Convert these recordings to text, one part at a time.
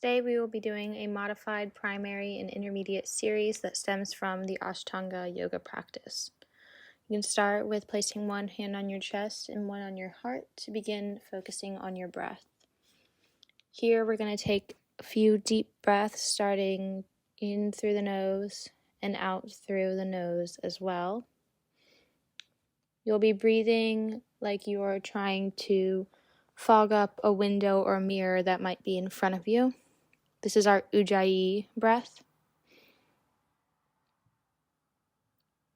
Today we will be doing a modified primary and intermediate series that stems from the Ashtanga yoga practice. You can start with placing one hand on your chest and one on your heart to begin focusing on your breath. Here we're going to take a few deep breaths starting in through the nose and out through the nose as well. You'll be breathing like you are trying to fog up a window or mirror that might be in front of you. This is our Ujjayi breath.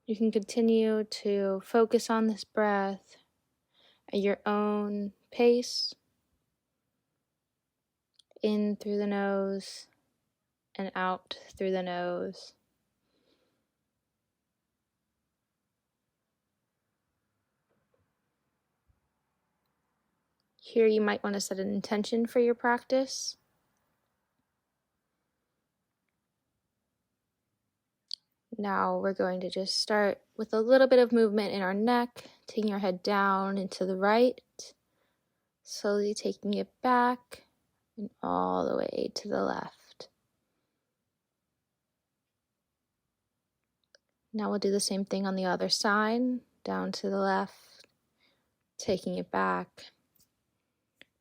You can continue to focus on this breath at your own pace, in through the nose and out through the nose. Here you might want to set an intention for your practice. Now we're going to just start with a little bit of movement in our neck, taking your head down and to the right, slowly taking it back and all the way to the left. Now we'll do the same thing on the other side, down to the left, taking it back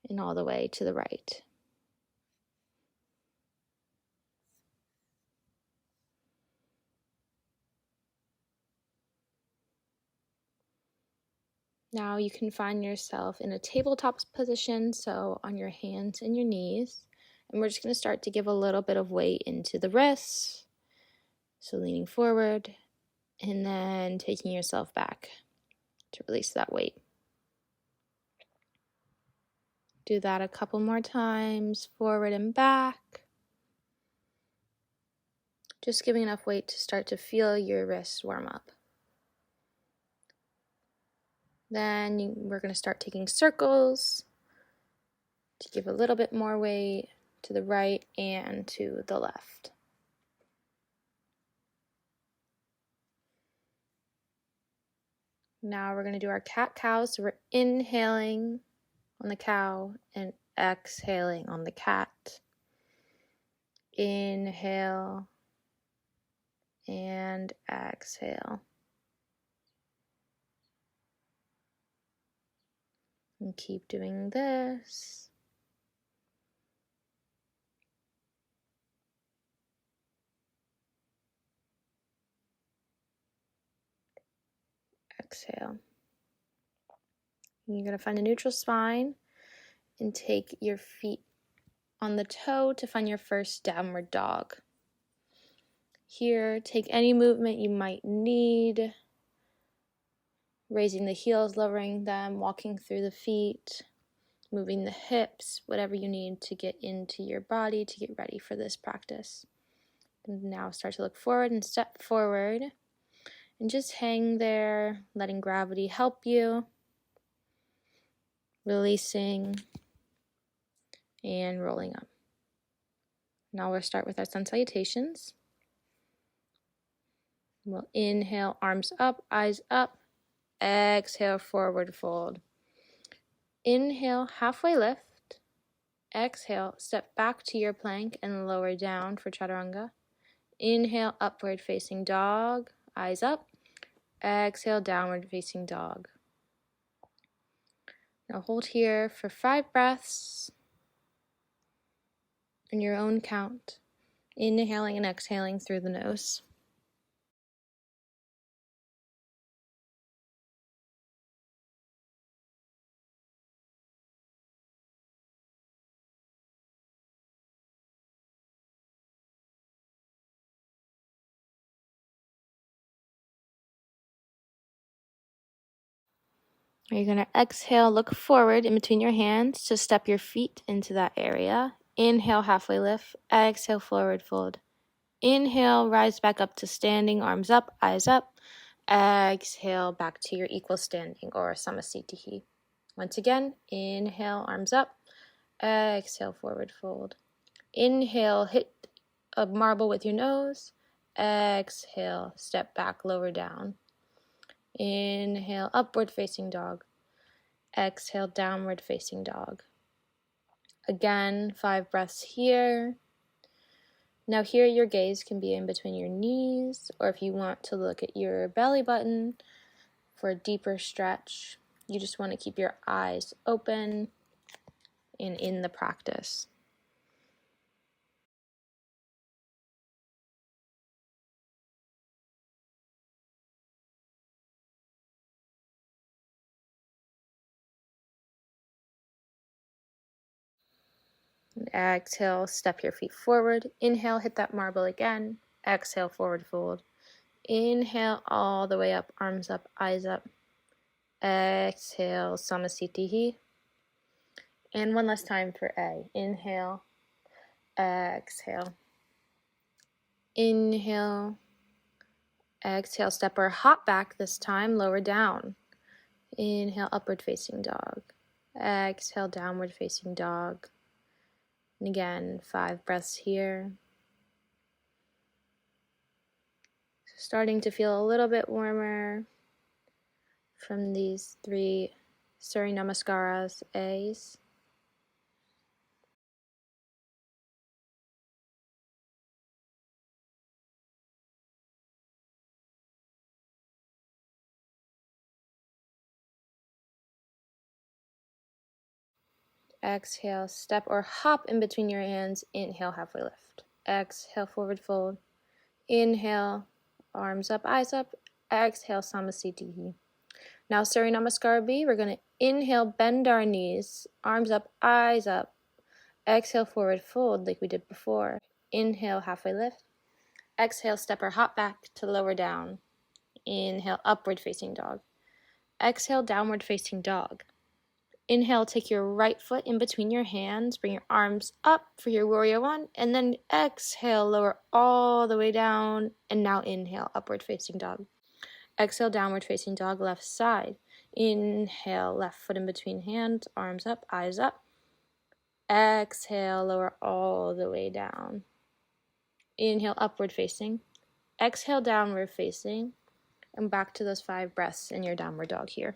and all the way to the right. Now you can find yourself in a tabletop position, so on your hands and your knees. And we're just going to start to give a little bit of weight into the wrists. So leaning forward and then taking yourself back to release that weight. Do that a couple more times, forward and back. Just giving enough weight to start to feel your wrists warm up. Then we're going to start taking circles to give a little bit more weight to the right and to the left. Now we're going to do our cat-cow. So we're inhaling on the cow and exhaling on the cat. Inhale and exhale. And keep doing this. Exhale. You're going to find a neutral spine and take your feet on the toe to find your first downward dog. Here, take any movement you might need. Raising the heels, lowering them, walking through the feet, moving the hips, whatever you need to get into your body to get ready for this practice. And now start to look forward and step forward. And just hang there, letting gravity help you. Releasing and rolling up. Now we'll start with our sun salutations. We'll inhale, arms up, eyes up. Exhale, forward fold. Inhale, halfway lift. Exhale, step back to your plank and lower down for chaturanga. Inhale, upward facing dog, eyes up. Exhale, downward facing dog. Now hold here for 5 breaths in your own count, inhaling and exhaling through the nose. You're going to exhale, look forward in between your hands to step your feet into that area. Inhale, halfway lift. Exhale, forward fold. Inhale, rise back up to standing, arms up, eyes up. Exhale, back to your equal standing or samasthiti. Once again, inhale, arms up. Exhale, forward fold. Inhale, hit a marble with your nose. Exhale, step back, lower down. Inhale, upward facing dog. Exhale, downward facing dog. Again, 5 breaths here. Now here your gaze can be in between your knees, or if you want to look at your belly button for a deeper stretch, you just want to keep your eyes open and in the practice. And exhale, step your feet forward. Inhale, hit that marble again. Exhale, forward fold. Inhale all the way up, arms up, eyes up. Exhale, Samasthiti. And one last time for A. Inhale, exhale. Inhale, exhale, step or hop back this time, lower down. Inhale, upward facing dog. Exhale, downward facing dog. And again, 5 breaths here. Starting to feel a little bit warmer from these 3 Surya Namaskaras, A's. Exhale, step or hop in between your hands. Inhale, halfway lift. Exhale, forward fold. Inhale, arms up, eyes up. Exhale, Samasthiti. Now, Surya Namaskar B, we're going to inhale, bend our knees, arms up, eyes up. Exhale, forward fold like we did before. Inhale, halfway lift. Exhale, step or hop back to lower down. Inhale, upward facing dog. Exhale, downward facing dog. Inhale, take your right foot in between your hands, bring your arms up for your warrior one, and then exhale, lower all the way down, and now inhale, upward facing dog. Exhale, downward facing dog, left side. Inhale, left foot in between hands, arms up, eyes up. Exhale, lower all the way down. Inhale, upward facing. Exhale, downward facing. And back to those 5 breaths in your downward dog here.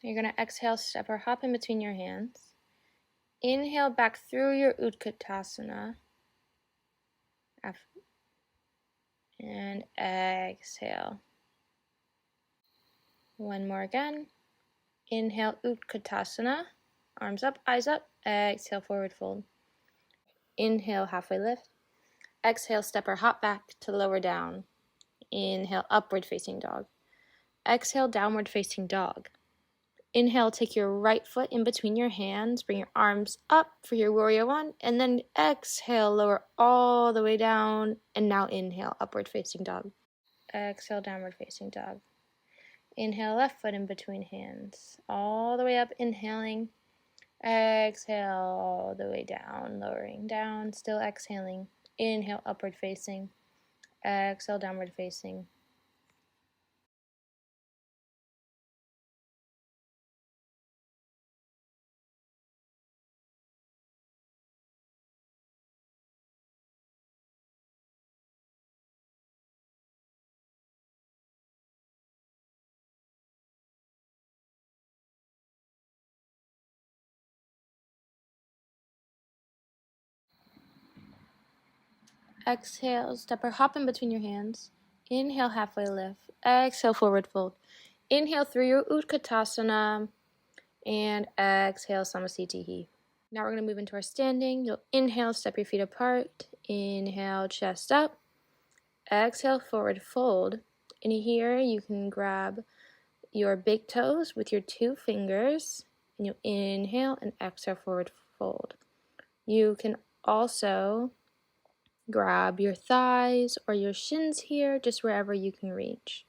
You're going to exhale, step or hop in between your hands. Inhale back through your Utkatasana. And exhale. One more again. Inhale, Utkatasana. Arms up, eyes up. Exhale, forward fold. Inhale, halfway lift. Exhale, step or hop back to lower down. Inhale, upward facing dog. Exhale, downward facing dog. Inhale, take your right foot in between your hands, bring your arms up for your warrior one, and then exhale, lower all the way down, and now inhale, upward facing dog. Exhale, downward facing dog. Inhale, left foot in between hands, all the way up, inhaling. Exhale, all the way down, lowering down, still exhaling. Inhale, upward facing. Exhale, downward facing. Exhale, step or hop in between your hands. Inhale, halfway lift. Exhale, forward fold. Inhale through your Utkatasana. And exhale, Samasthiti. Now we're going to move into our standing. You'll inhale, step your feet apart. Inhale, chest up. Exhale, forward fold. And here you can grab your big toes with your 2 fingers. And you inhale and exhale, forward fold. You can also grab your thighs or your shins here, just wherever you can reach.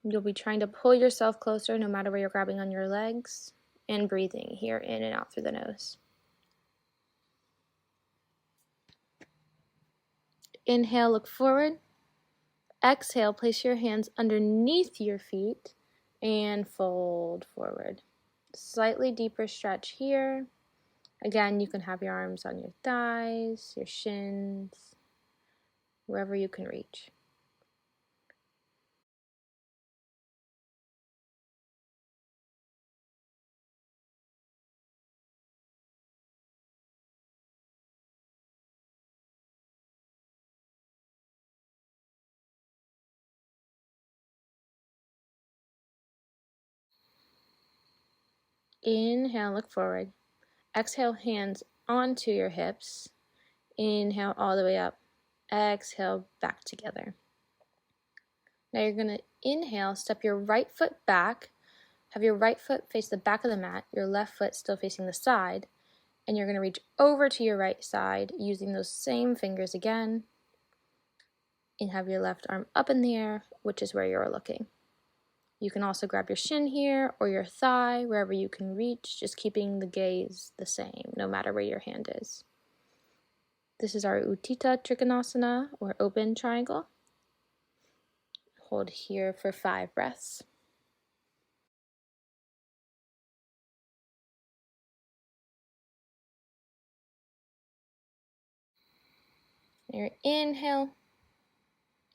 You'll be trying to pull yourself closer no matter where you're grabbing on your legs, and breathing here in and out through the nose. Inhale, look forward. Exhale, place your hands underneath your feet and fold forward. Slightly deeper stretch here. Again, you can have your arms on your thighs, your shins, wherever you can reach. Inhale, look forward. Exhale, hands onto your hips. Inhale all the way up. Exhale, back together. Now you're going to inhale, step your right foot back. Have your right foot face the back of the mat, your left foot still facing the side. And you're going to reach over to your right side using those same fingers again. And have your left arm up in the air, which is where you're looking. You can also grab your shin here or your thigh, wherever you can reach, just keeping the gaze the same, no matter where your hand is. This is our Utthita Trikonasana, or open triangle. Hold here for 5 breaths. Your inhale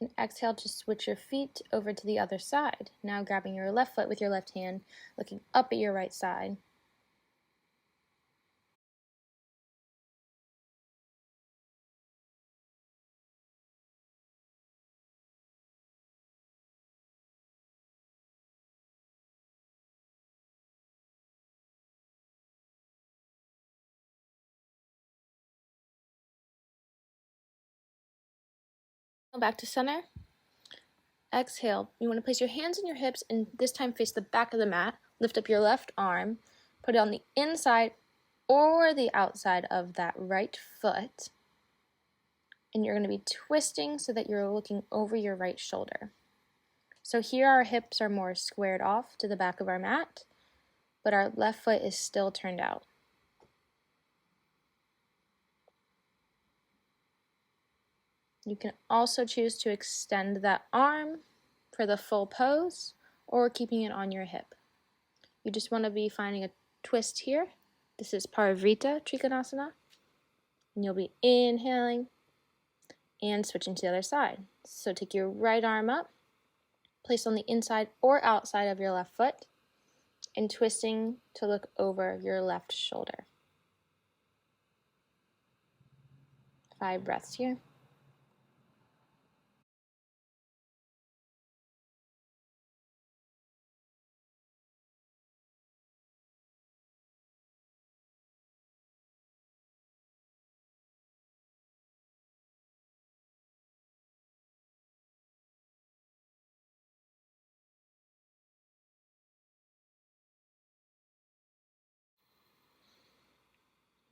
and exhale to switch your feet over to the other side. Now grabbing your left foot with your left hand, looking up at your right side. Back to center. Exhale. You want to place your hands on your hips and this time face the back of the mat. Lift up your left arm. Put it on the inside or the outside of that right foot. And you're going to be twisting so that you're looking over your right shoulder. So here our hips are more squared off to the back of our mat, but our left foot is still turned out. You can also choose to extend that arm for the full pose or keeping it on your hip. You just want to be finding a twist here. This is Parivrtta Trikonasana. And you'll be inhaling and switching to the other side. So take your right arm up, place on the inside or outside of your left foot, and twisting to look over your left shoulder. 5 breaths here.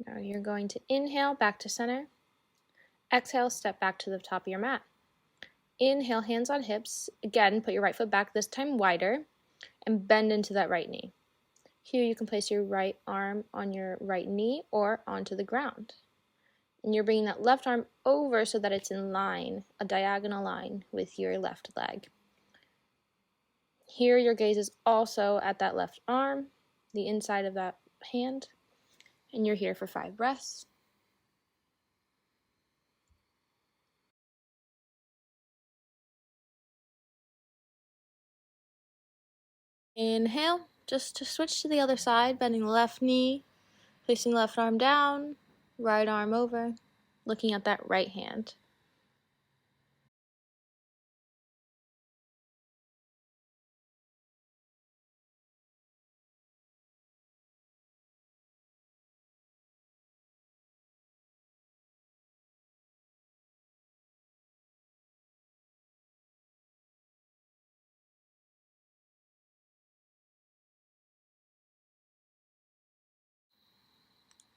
Now you're going to inhale back to center. Exhale, step back to the top of your mat. Inhale, hands on hips. Again, put your right foot back, this time wider, and bend into that right knee. Here you can place your right arm on your right knee or onto the ground. And you're bringing that left arm over so that it's in line, a diagonal line with your left leg. Here your gaze is also at that left arm, the inside of that hand, and you're here for 5 breaths. Inhale, just to switch to the other side, bending the left knee, placing left arm down, right arm over, looking at that right hand.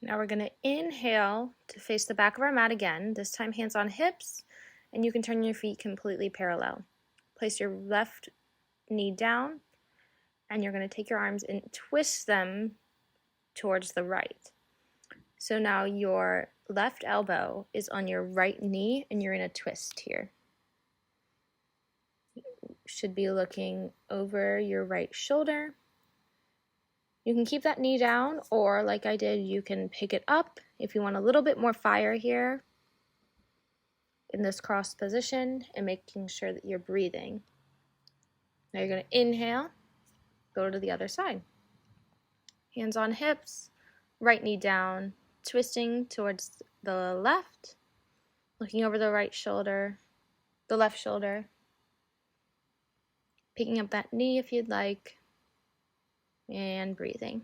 Now we're going to inhale to face the back of our mat again, this time hands on hips, and you can turn your feet completely parallel. Place your left knee down, and you're going to take your arms and twist them towards the right. So now your left elbow is on your right knee, and you're in a twist here. should be looking over your right shoulder. You can keep that knee down, or like I did, you can pick it up if you want a little bit more fire here in this cross position and making sure that you're breathing. Now you're going to inhale, go to the other side. Hands on hips, right knee down, twisting towards the left, looking over the right shoulder, the left shoulder, picking up that knee if you'd like, and breathing.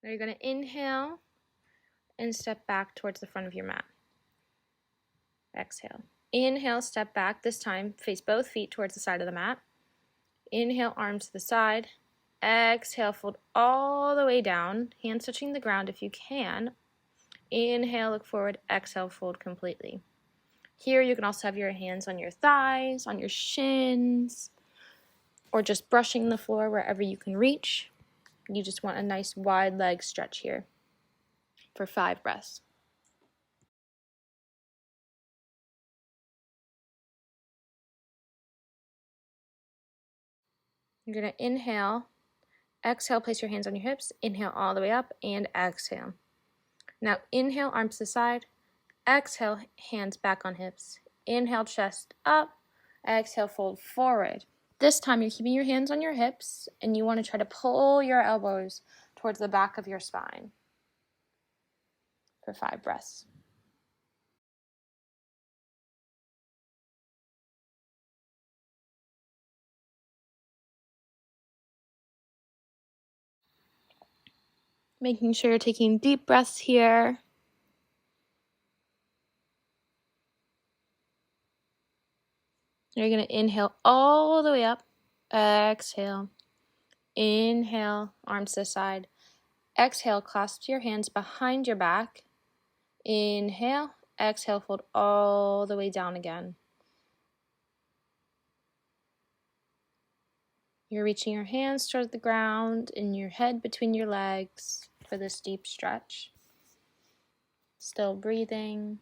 Now you're going to inhale and step back towards the front of your mat. Exhale. Inhale, step back. This time, face both feet towards the side of the mat. Inhale, arms to the side. Exhale, fold all the way down, hands touching the ground if you can. Inhale, look forward. Exhale, fold completely. Here, you can also have your hands on your thighs, on your shins, or just brushing the floor wherever you can reach. You just want a nice wide leg stretch here for 5 breaths. You're going to inhale, exhale, place your hands on your hips, inhale all the way up, and exhale. Now inhale, arms to the side, exhale, hands back on hips. Inhale, chest up, exhale, fold forward. This time you're keeping your hands on your hips, and you want to try to pull your elbows towards the back of your spine for 5 breaths. Making sure you're taking deep breaths here. You're going to inhale all the way up. Exhale. Inhale, arms to the side. Exhale, clasp your hands behind your back. Inhale. Exhale, fold all the way down again. You're reaching your hands towards the ground and your head between your legs for this deep stretch. Still breathing.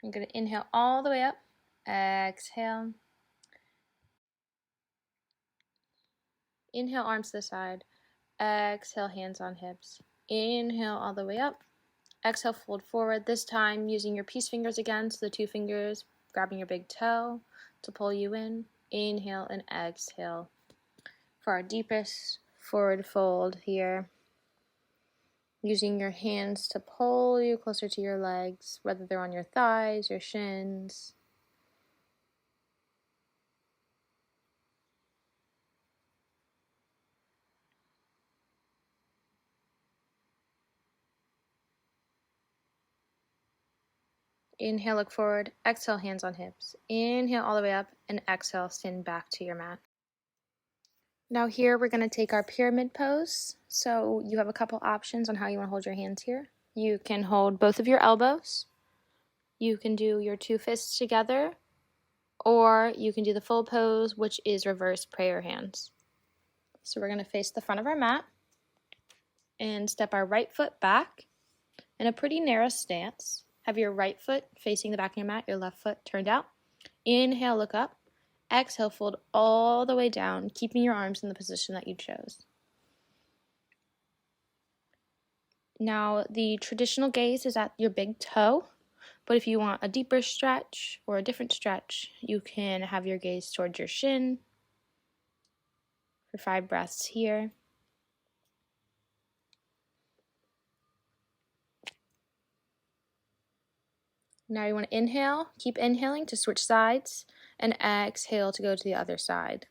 I'm going to inhale all the way up. Exhale. Inhale, arms to the side. Exhale, hands on hips. Inhale all the way up. Exhale, fold forward. This time using your peace fingers again, so the 2 fingers grabbing your big toe to pull you in. Inhale and exhale for our deepest forward fold here. Using your hands to pull you closer to your legs, whether they're on your thighs, your shins. Inhale, look forward. Exhale, hands on hips. Inhale all the way up, and exhale, stand back to your mat. Now here we're going to take our pyramid pose. So you have a couple options on how you want to hold your hands here. You can hold both of your elbows. You can do your 2 fists together, or you can do the full pose, which is reverse prayer hands. So we're going to face the front of our mat and step our right foot back in a pretty narrow stance. Have your right foot facing the back of your mat, your left foot turned out. Inhale, look up. Exhale, fold all the way down, keeping your arms in the position that you chose. Now, the traditional gaze is at your big toe, but if you want a deeper stretch or a different stretch, you can have your gaze towards your shin for 5 breaths here. Now you want to inhale, keep inhaling to switch sides, and exhale to go to the other side.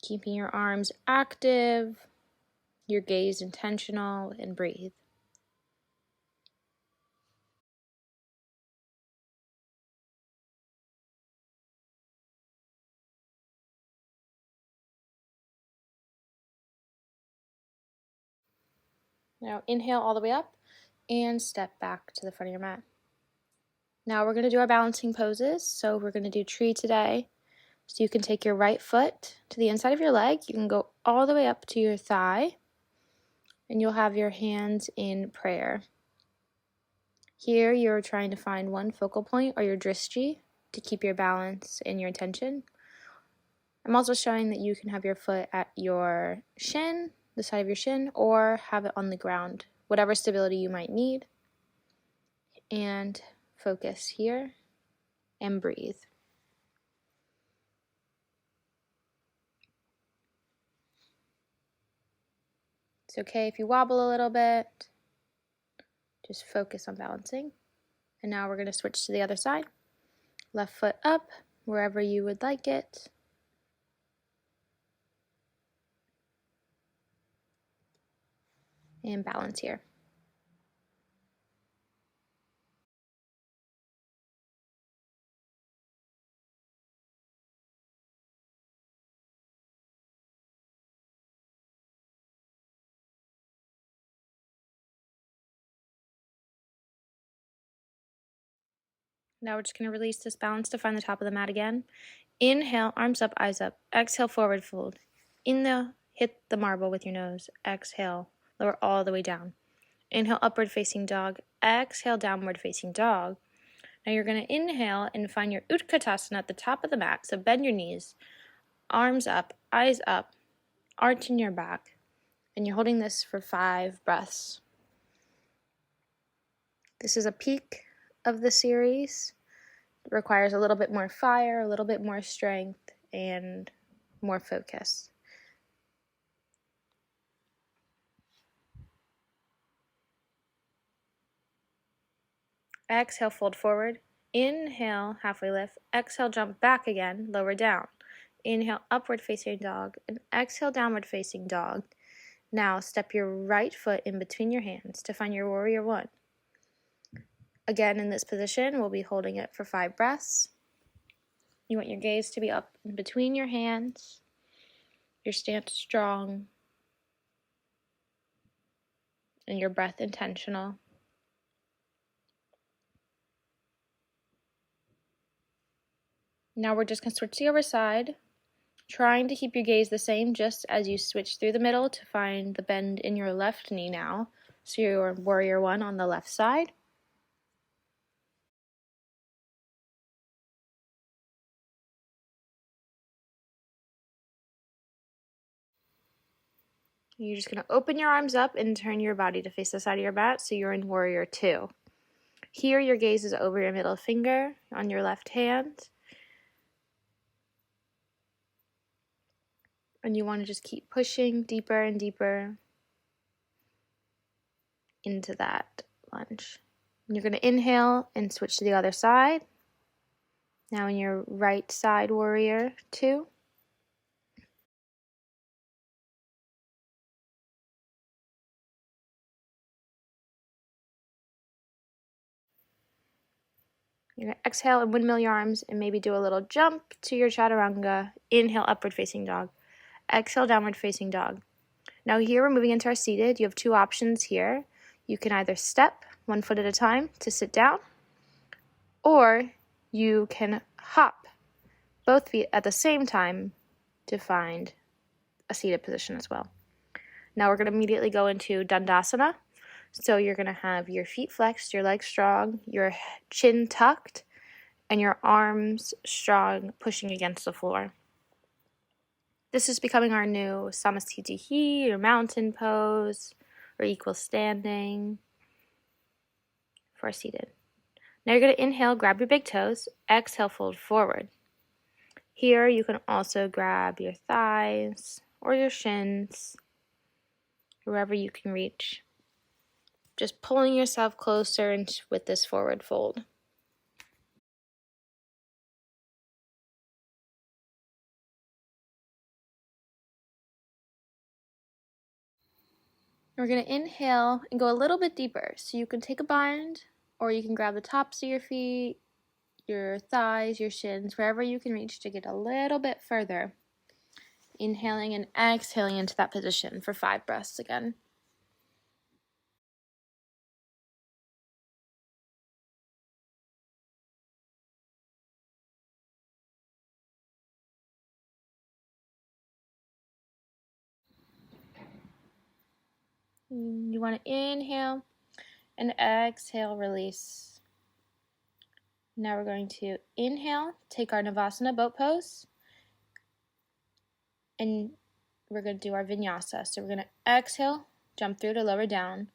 Keeping your arms active, your gaze intentional, and breathe. Now inhale all the way up and step back to the front of your mat. Now we're going to do our balancing poses. So we're going to do tree today. So you can take your right foot to the inside of your leg. You can go all the way up to your thigh, and you'll have your hands in prayer. Here you're trying to find one focal point or your drishti to keep your balance and your attention. I'm also showing that you can have your foot at your shin, the side of your shin, or have it on the ground, whatever stability you might need. And focus here and breathe. It's okay if you wobble a little bit. Just focus on balancing. And now we're going to switch to the other side. Left foot up, wherever you would like it. And balance here. Now we're just going to release this balance to find the top of the mat again. Inhale, arms up, eyes up. Exhale, forward fold. Inhale, hit the marble with your nose. Exhale, lower all the way down. Inhale, upward facing dog. Exhale, downward facing dog. Now you're going to inhale and find your Utkatasana at the top of the mat. So bend your knees, arms up, eyes up, arching your back. And you're holding this for 5 breaths. This is a peak of the series. It requires a little bit more fire, a little bit more strength, and more focus. Exhale, fold forward. Inhale, halfway lift. Exhale, jump back again, lower down. Inhale, upward facing dog, and exhale, downward facing dog. Now step your right foot in between your hands to find your warrior 1. Again, in this position, we'll be holding it for 5 breaths. You want your gaze to be up in between your hands, your stance strong, and your breath intentional. Now we're just going to switch to the other side, trying to keep your gaze the same just as you switch through the middle to find the bend in your left knee now. So your warrior 1 on the left side. You're just going to open your arms up and turn your body to face the side of your mat, so you're in warrior 2. Here your gaze is over your middle finger on your left hand. And you want to just keep pushing deeper and deeper into that lunge. And you're going to inhale and switch to the other side. Now in your right side warrior 2. You're going to exhale and windmill your arms and maybe do a little jump to your chaturanga. Inhale, upward facing dog. Exhale, downward facing dog. Now here we're moving into our seated. You have 2 options here. You can either step 1 foot at a time to sit down, or you can hop both feet at the same time to find a seated position as well. Now we're going to immediately go into Dandasana. So you're going to have your feet flexed, your legs strong, your chin tucked, and your arms strong, pushing against the floor. This is becoming our new Samasthiti or mountain pose or equal standing for seated. Now you're going to inhale, grab your big toes, exhale, fold forward. Here you can also grab your thighs or your shins, wherever you can reach. Just pulling yourself closer with this forward fold. We're going to inhale and go a little bit deeper. So you can take a bind, or you can grab the tops of your feet, your thighs, your shins, wherever you can reach to get a little bit further. Inhaling and exhaling into that position for 5 breaths again. You want to inhale and exhale, release. Now we're going to inhale, take our Navasana boat pose, and we're going to do our vinyasa. So we're going to exhale, jump through to lower down.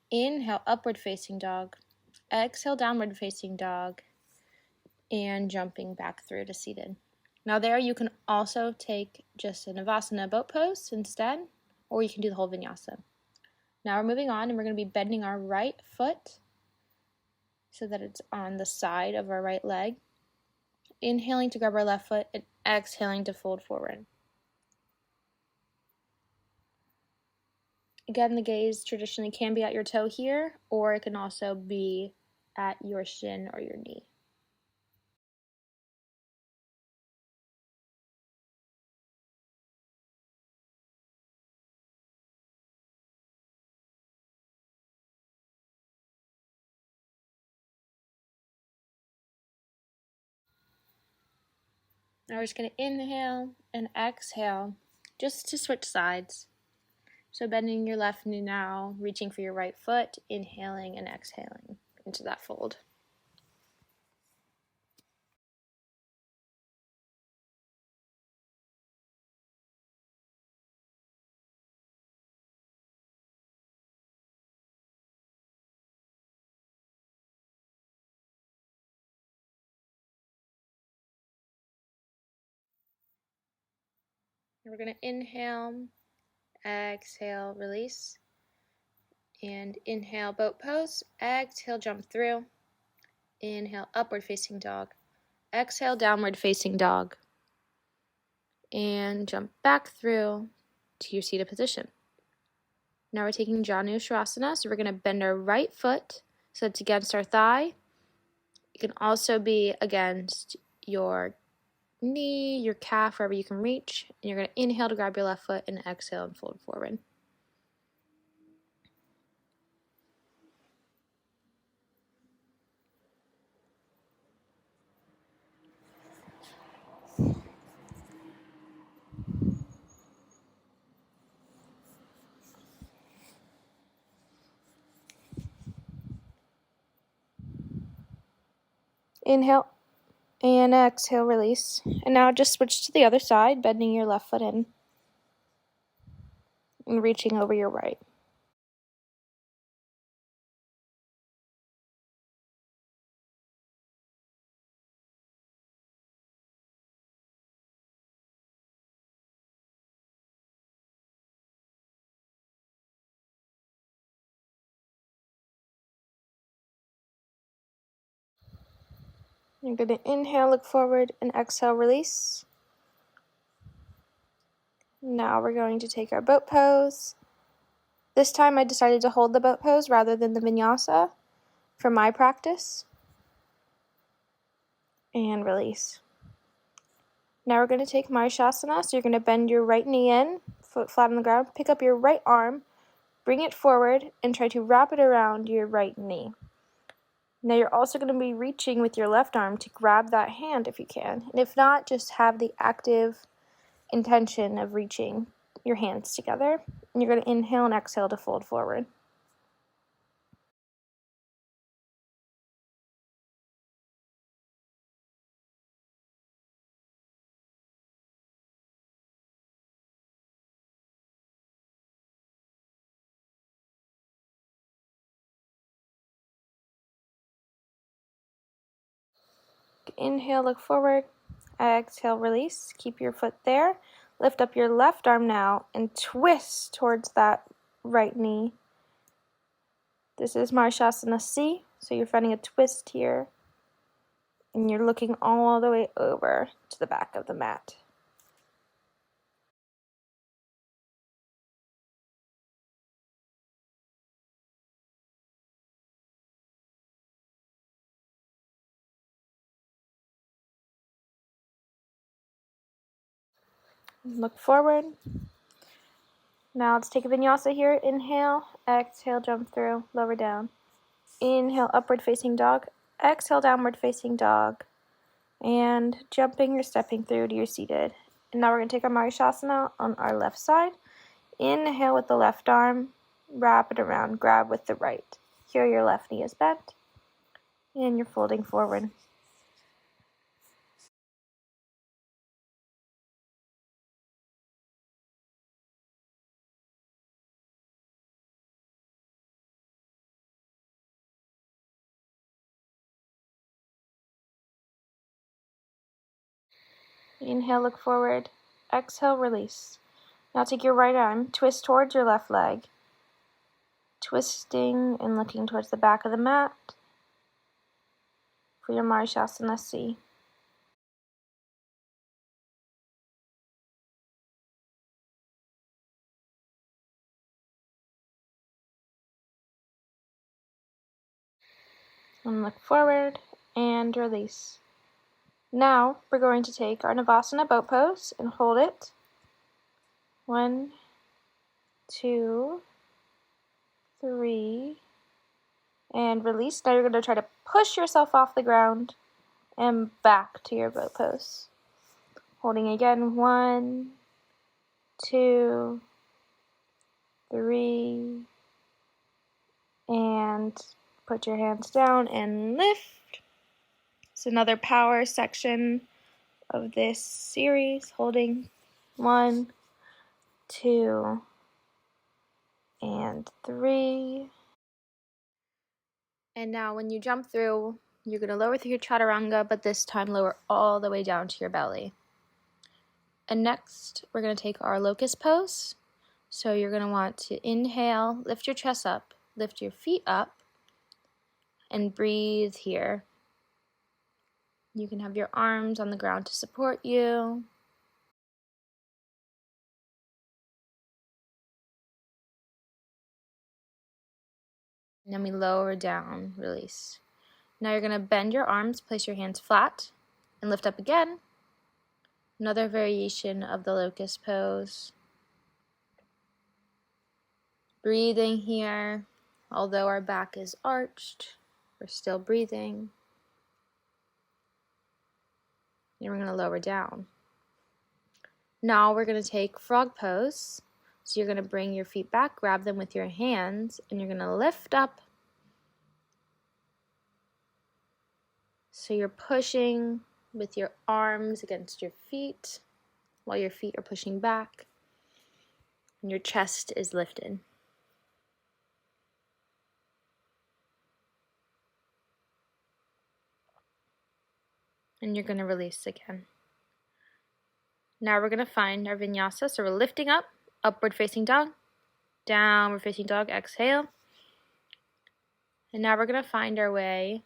Inhale, upward facing dog. Exhale, downward facing dog. And jumping back through to seated. Now there you can also take just a Navasana boat pose instead, or you can do the whole vinyasa. Now we're moving on and we're going to be bending our right foot so that it's on the side of our right leg. Inhaling to grab our left foot and exhaling to fold forward. Again, the gaze traditionally can be at your toe here, or it can also be at your shin or your knee. Now we're just going to inhale and exhale just to switch sides. So bending your left knee now, reaching for your right foot, inhaling and exhaling into that fold. And we're going to inhale, exhale, release, and inhale, boat pose, exhale, jump through, inhale, upward facing dog, exhale, downward facing dog, and jump back through to your seated position. Now we're taking Janu Shavasana, so we're going to bend our right foot so it's against our thigh. It can also be against your knee, your calf, wherever you can reach. And you're going to inhale to grab your left foot and exhale and fold forward. Inhale and exhale, release. And now just switch to the other side, bending your left foot in and reaching over your right. You're going to inhale, look forward, and exhale, release. Now we're going to take our boat pose. This time I decided to hold the boat pose rather than the vinyasa for my practice. And release. Now we're going to take Marshasana, so you're going to bend your right knee in, foot flat on the ground, pick up your right arm, bring it forward, and try to wrap it around your right knee. Now you're also going to be reaching with your left arm to grab that hand if you can. And if not, just have the active intention of reaching your hands together. And you're going to inhale and exhale to fold forward. Inhale, look forward. Exhale, release. Keep your foot there. Lift up your left arm now and twist towards that right knee. This is Marshasana C, so you're finding a twist here. And you're looking all the way over to the back of the mat. Look forward. Now let's take a vinyasa here. Inhale, exhale, jump through, lower down. Inhale, upward facing dog. Exhale, downward facing dog. And jumping or stepping through to your seated. And now we're going to take our Marshasana on our left side. Inhale with the left arm. wrap it around, grab with the right. Here your left knee is bent, and you're folding forward. Inhale, look forward. Exhale, release. Now take your right arm, twist towards your left leg, twisting and looking towards the back of the mat for your Marshasana C. And look forward and release. Now we're going to take our Navasana boat pose and hold it. 1, 2, 3, and release. Now you're going to try to push yourself off the ground and back to your boat pose. Holding again. 1, 2, 3, and put your hands down and lift. It's another power section of this series. Holding 1, 2, and 3. And now when you jump through, you're going to lower through your chaturanga, but this time lower all the way down to your belly. And next, we're going to take our locust pose. So you're going to want to inhale, lift your chest up, lift your feet up, and breathe here. You can have your arms on the ground to support you. And then we lower down, release. Now you're going to bend your arms, place your hands flat, and lift up again. Another variation of the locust pose. Breathing here, although our back is arched, we're still breathing. And we're going to lower down. Now we're going to take frog pose. So you're going to bring your feet back, grab them with your hands, and you're going to lift up. So you're pushing with your arms against your feet while your feet are pushing back, and your chest is lifted. And you're going to release again. Now we're going to find our vinyasa. So we're lifting up, upward facing dog, downward facing dog, exhale. And now we're going to find our way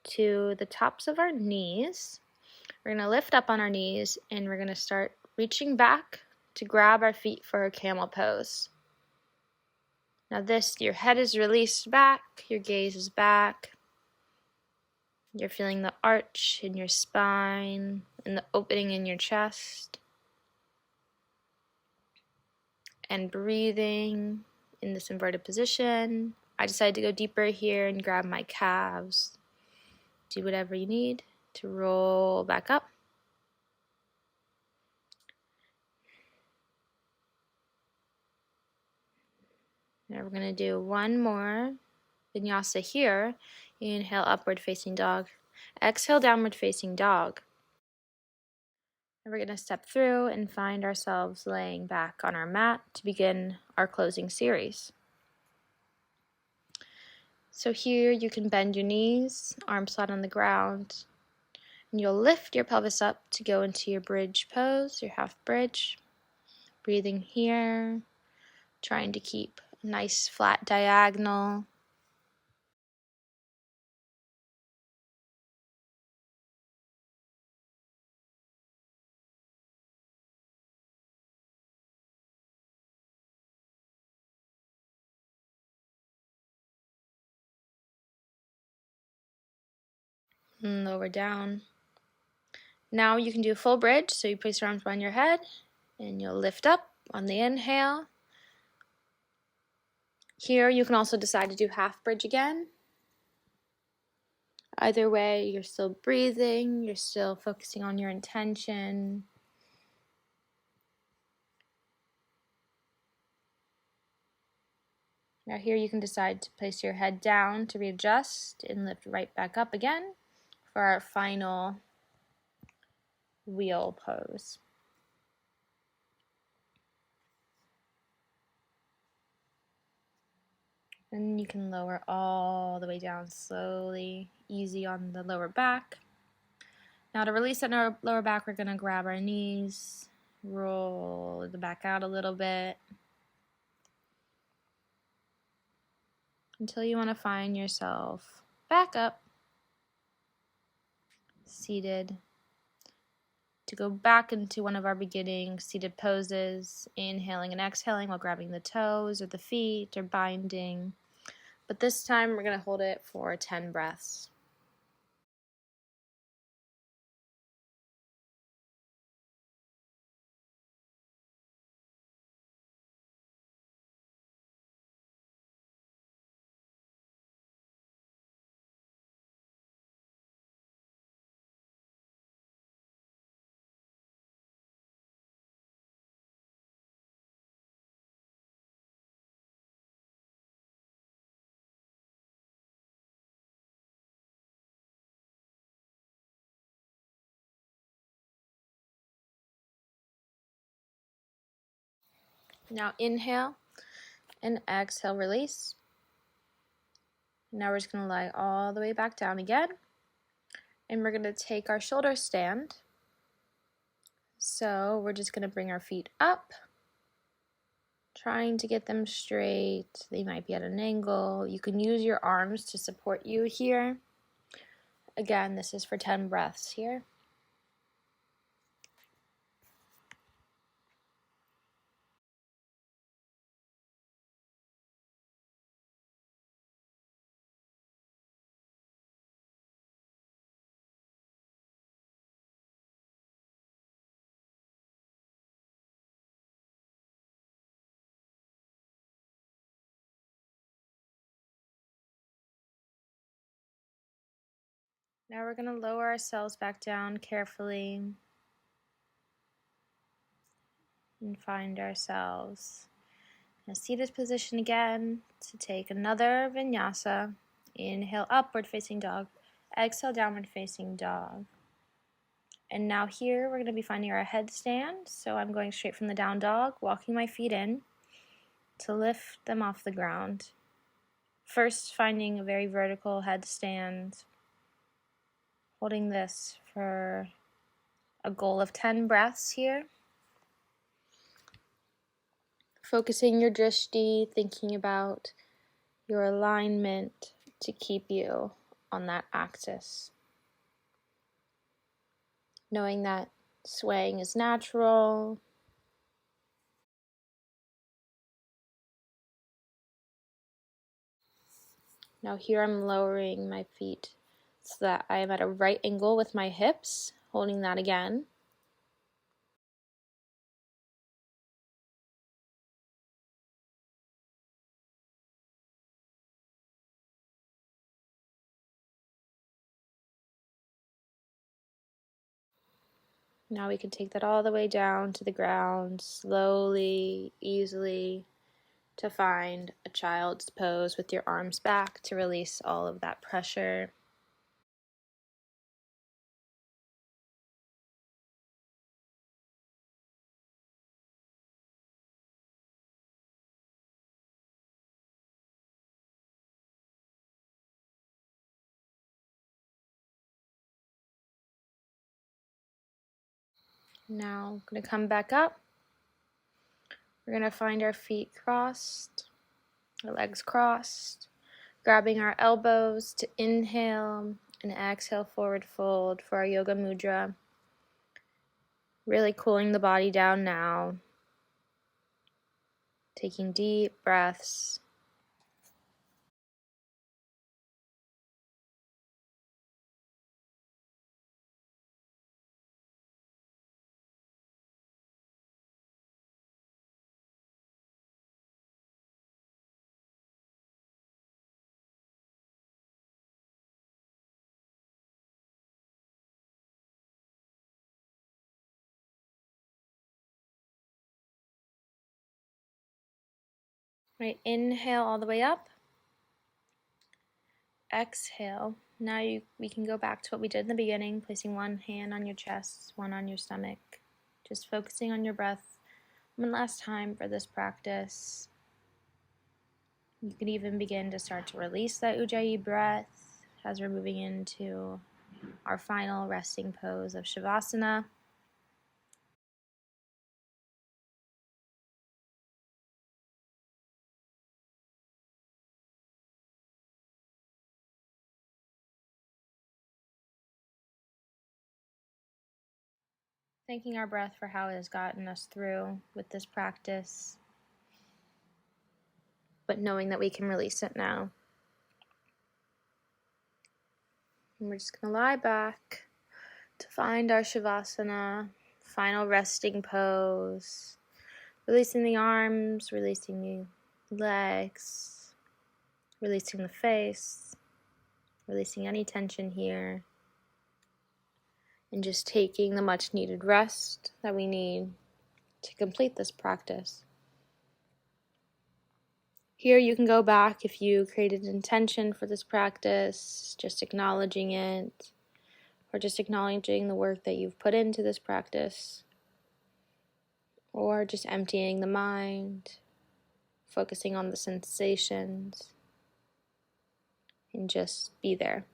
to the tops of our knees. We're going to lift up on our knees, and we're going to start reaching back to grab our feet for a camel pose. Now your head is released back, your gaze is back. You're feeling the arch in your spine and the opening in your chest. And breathing in this inverted position. I decided to go deeper here and grab my calves. Do whatever you need to roll back up. Now we're going to do one more vinyasa here. Inhale, upward facing dog. Exhale, downward facing dog. And we're going to step through and find ourselves laying back on our mat to begin our closing series. So here you can bend your knees, arms flat on the ground, and you'll lift your pelvis up to go into your bridge pose, your half bridge. Breathing here, trying to keep a nice flat diagonal. And lower down. Now you can do a full bridge, so you place your arms behind your head, and you'll lift up on the inhale. Here you can also decide to do half bridge again. Either way, you're still breathing, you're still focusing on your intention. Now here you can decide to place your head down to readjust and lift right back up again for our final wheel pose. And you can lower all the way down slowly, easy on the lower back. Now to release that lower back, we're going to grab our knees, roll the back out a little bit, until you want to find yourself back up, seated. To go back into one of our beginning seated poses, inhaling and exhaling while grabbing the toes or the feet or binding. But this time we're going to hold it for 10 breaths. Now inhale and exhale, release. Now we're just going to lie all the way back down again. And we're going to take our shoulder stand. So we're just going to bring our feet up, trying to get them straight. They might be at an angle. You can use your arms to support you here. Again, this is for 10 breaths here. Now we're going to lower ourselves back down carefully and find ourselves in a seated position again to take another vinyasa. Inhale, upward facing dog. Exhale, downward facing dog. And now here we're going to be finding our headstand. So I'm going straight from the down dog, walking my feet in to lift them off the ground. First, finding a very vertical headstand, holding this for a goal of 10 breaths here. Focusing your drishti, thinking about your alignment to keep you on that axis. Knowing that swaying is natural. Now here I'm lowering my feet so that I am at a right angle with my hips, holding that again. Now we can take that all the way down to the ground, slowly, easily, to find a child's pose with your arms back to release all of that pressure. Now I'm going to come back up. We're going to find our feet crossed, our legs crossed, grabbing our elbows to inhale and exhale, forward fold for our yoga mudra. Really cooling the body down now. Taking deep breaths. Right, inhale all the way up. Exhale. Now we can go back to what we did in the beginning, placing one hand on your chest, one on your stomach. Just focusing on your breath one last time for this practice. You can even begin to start to release that Ujjayi breath as we're moving into our final resting pose of Shavasana. Thanking our breath for how it has gotten us through with this practice, but knowing that we can release it now. And we're just going to lie back to find our Shavasana, final resting pose. Releasing the arms, releasing the legs, releasing the face, releasing any tension here. And just taking the much needed rest that we need to complete this practice. Here you can go back if you created an intention for this practice, just acknowledging it, or just acknowledging the work that you've put into this practice, or just emptying the mind, focusing on the sensations, and just be there.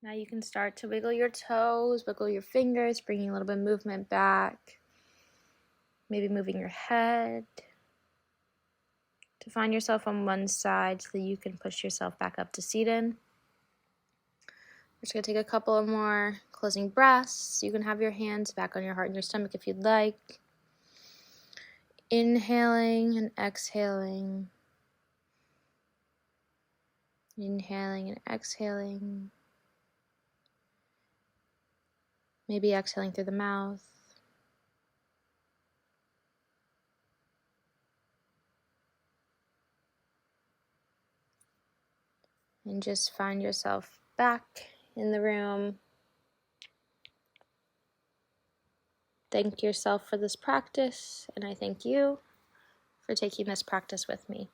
Now you can start to wiggle your toes, wiggle your fingers, bringing a little bit of movement back. Maybe moving your head to find yourself on one side so that you can push yourself back up to seated. We're just going to take a couple of more closing breaths. You can have your hands back on your heart and your stomach if you'd like. Inhaling and exhaling. Inhaling and exhaling. Maybe exhaling through the mouth. And just find yourself back in the room. Thank yourself for this practice, and I thank you for taking this practice with me.